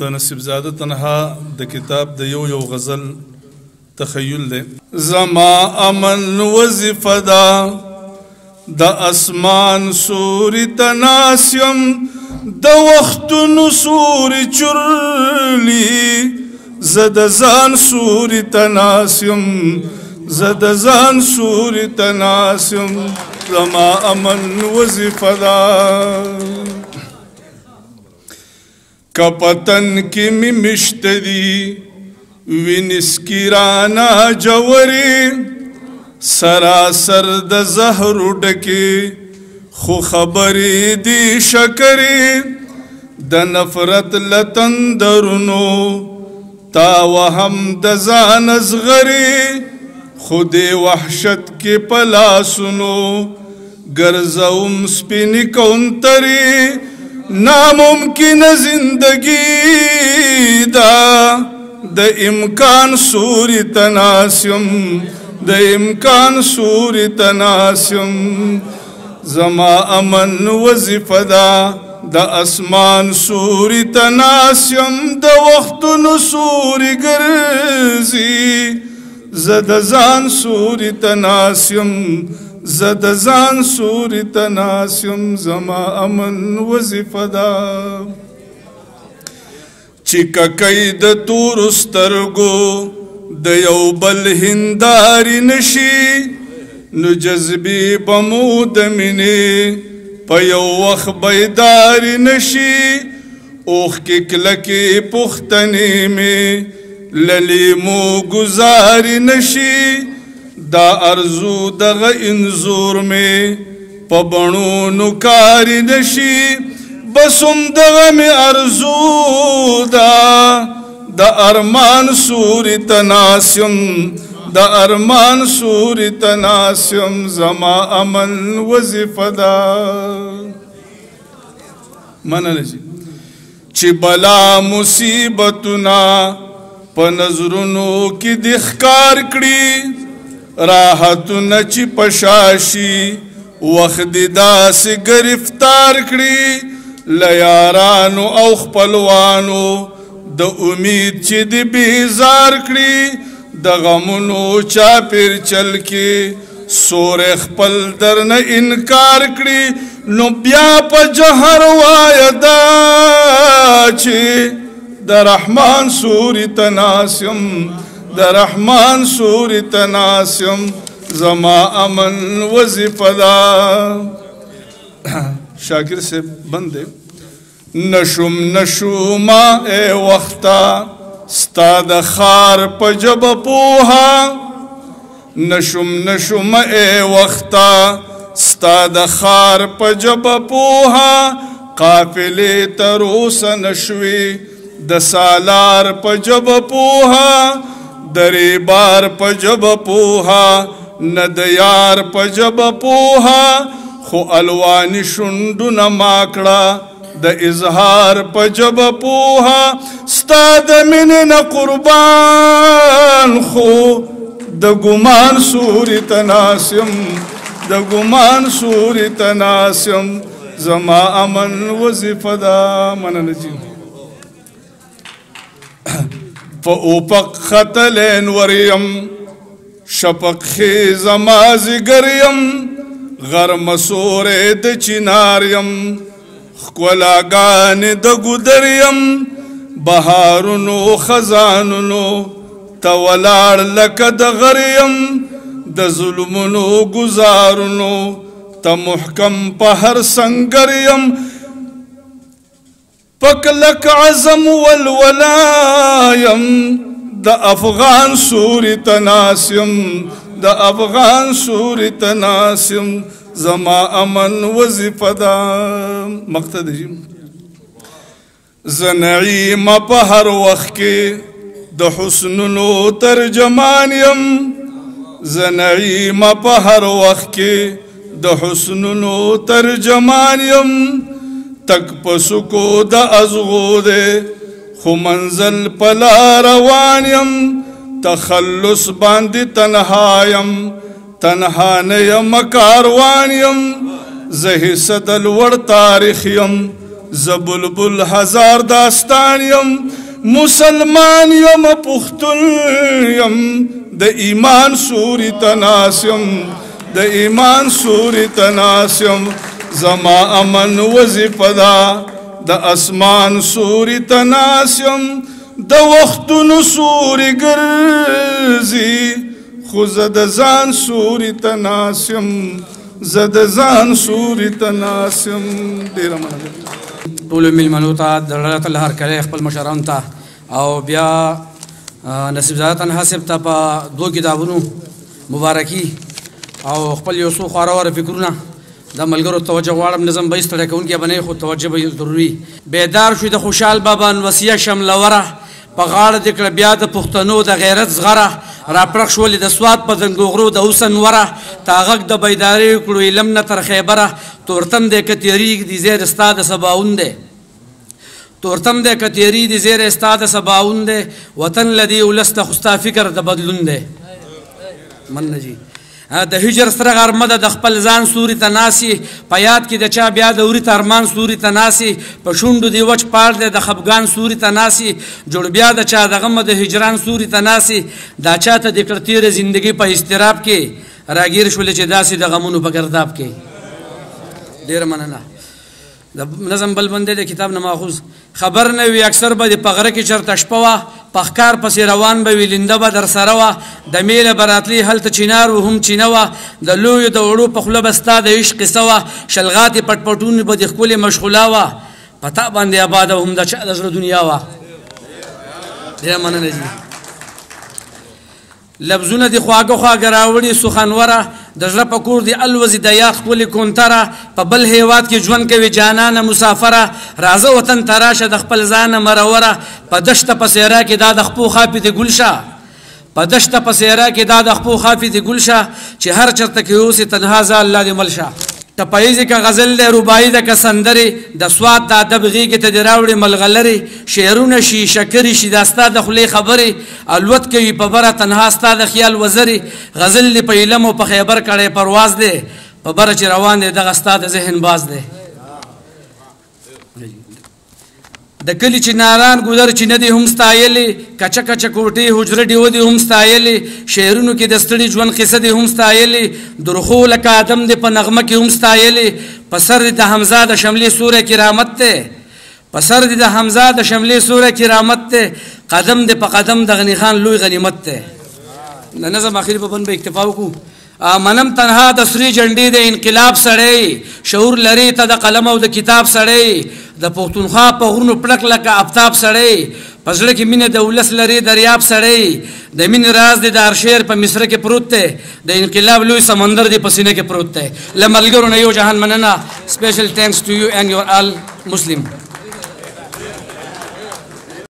د نصیبزاده تنها د کتاب د یو غزل تخیل دی. زما امن وظیفه ده د اسمان سوري تناسیم د وختونو سوري چرلی زه د ځان سوري تناسیم زه د ځان سوري تناسیم زما امن وظیفه ده. کپتن کی می مشتدی وینسکیرانا جوری سراسر د زهر ډکی خو خبری دی شکری د نفرت لتندرونو تا وهم د ځان ازغری خودی وحشت کی پلاسونو ګرځوم سپینی کونتری ناممکن زندگی دا د امکان سوری تناسیم د امکان سوری تناسیم زما امن وظیفه ده د اسمان سوری تناسیم د وختونو سوری ګرځي زه د ځان سوری تناسیم زه د ځان سوري تناسیم زما امن وظیفه ده. چې ککۍ د تورو سترګو د یو بل هندارې نشي نو جذبې به مو د مینې په یو وخت بیدارې نشي اوښکې کلکې پوښتنې مې له لیمو ګزارې نشي دا ارزو دغه انزور میں پا بڼو نکاری نشی بسم دغه می ارزو دا د ارمان سوری تناسیم د ارمان سوری تناسیم زما امن وظیفه ده. منل شي چې بلا مصیبتونه په نظرونو کې د ښکار کړي راحتونه چې پشاشي وخت داسې گرفتار کړي له یارانو او خپلوانو د امید چې د بیزار کړي د غمونو چاپیر چل کې سورې خپل درنه انکار کړي نو بیا په جهر وایه دا چې د رحمان سوري تناسیم د رحمان سوری تناسیم زما امن وظیفه ده. شاکر سے بندے نشم نشوما اے وقتا ستا د خار په ژبه پوها نشم نشم اے وقتا ستا د خار په ژبه پوها قافلې تر اوسه نشوي د سالار په ژبه پوها دری بار په ژبه پوها نه د یار په ژبه پوها خو الواني شونډونه ماکړه د اظهار په ژبه پوها ستا د مینې نه قربان خو د ګمان سوري تناسیم د ګمان سوري تناسیم زما امن وظیفه ده. مننه جی فاوپق خطلین وریم شپق خیز مازیگریم غرم سوره د چناریم خکولاگان د گدریم بهارونو خزانونو تولار لک د غریم د ظلمونو گزارونو تا محکم په هر سنگریم پکلک عزم والولایم د افغان سوری تناسیم د افغان سوری تناسیم زما امن وظیفه ده. مقصد جی زنعیم په هر وخت کې د حسنونو ترجمان یم زنعیم په هر وخت کې د حسنونو ترجمان یم تک پسکو د ازغو دے خو منزل پلا روانیم تخلص باندې تنهایم تنها نه یم کاروانیم زه صد الور تاریخ یم ز بلبل هزار داستان یم مسلمان یم پختون یم د ایمان سوری تناسیم د ایمان سوری تناسیم زما امن وظیفه ده د اسمان سوری تناسیم د وختونو سوری ګرځي خو زه د ځان سوري ته ناسم زه د ځان سوري ته ناسم. ډېره مننه ټولو مېلمنو ته د الله تعالی هرکلی خپل مشرانو ته او بیا نصیب زاده تنها صاحب ته په دوه کتابونو مبارکي او خپل یو څو خواره واره فکرونه د ملګرو توجه غواړم. نظم به ستړی کوونکی به نه خو توجه به ضروري. بیدار شوي د خوشحال بابا نوسیه شملوره په غاړه دې کړه بیا د پښتنو د غیرت زغره راپرخ شولې د سوات په زنګوغرو د حسن وره تا غږ د بیدارۍ کړو علم نه تر خیبره تورتم دی که تېرېږدي زیر ستا د سباون دی تورتم دی که تېرېږدي زیر ستا د سباون دی وطن له دې ولس ته خو ستا فکر د بدلون دی. مننه جي د هجر سره غرمه ده د خپل ځان سوري ته ناسي په یاد کې د چا بیا د وري ارمان سوري ته ناسي په شونډو دی وچ پاړ دی د خفګان سوري ته ناسي جوړ بیا د چا د غمه د هجران سوري ته ناسي دا چاته د کړه تېره زندګي په اضطراب کې راګیر شولې چې داسې د غمونو په ګرداب کې. ډېره مننه. د نظم بل بندې د کتاب نه ماخوذ خبر نه وي اکثر به د په غره کې چېرته شپه وه په ښکار پسې روان به وي لنده به در سره وه د میله به راتلي هلته چینار و هم چینه وه د لویو د وړو په خوله به ستا د عشق قصه وه شلغاتې پټ پټونې به د ښکلې مشغوله وه په تا باندې آباده هم د چا د زړه دنیا وه. ډېره مننه جي. لفظونه د خواږه خواږه راوړي سخنوره د زړه په کور دی الوزي د یاد ښکلې کونتره په بل هیواد کې ژوند کوي جانانه مسافره راځه وطن ته راشه د خپل ځانه مروره په دشته په صحرا کې دا د خپو خافې د ګل شه په دشته په صحرا کې دا د خپو خافې د ګل شه چې هر چېرته کې اوسې تنها ځه الله دې مل شه. ټپاییزې که غزل دی ربایي ده که سندرې د سوات د ادب غېږې ته دې راوړې ملغلرې شعرونه شي شکرې شي دا ستا د خولې خبرې الوت کوي په بره تنها ستا د خیال وزرې غزل دې په علم او په خیبر کړی پرواز دی په بره چې روان دی دغه ستا د ذهن باز دی. د کلي چې ناران ګودر چې نه دي هم ستایلې کچه کچه کوټې حجره ډیوه دي هم ستایلې شعرونو کې د ستړي ژوند قصه دي هم ستایلې درخو لکه آدم دې په نغمه کې هم ستایلې په سر دې د حمزه د شملې سوره کرامت دی په سر دې د حمزه د شملې سوره کرامت دی قدم دې په قدم د غني خان لوی غنیمت دی. د نظم اخري په بند به اکتفا وکړو. منم تنها د سري جنډې د انقلاب سړی شعور لري ته د قلم او د کتاب سړی د پښتونخوا په غرونو پړک لکه آفتاب سړی په زړه کې مینه د ولس لري دریاب سړی د مینې راز دی د ارشیر په مصره کې پروت دی د انقلاب لوی سمندر دی په سینه کې پروت دی. له ملګرو نه یو جهان مننه. سپیشل تhanks to you and your all Muslim.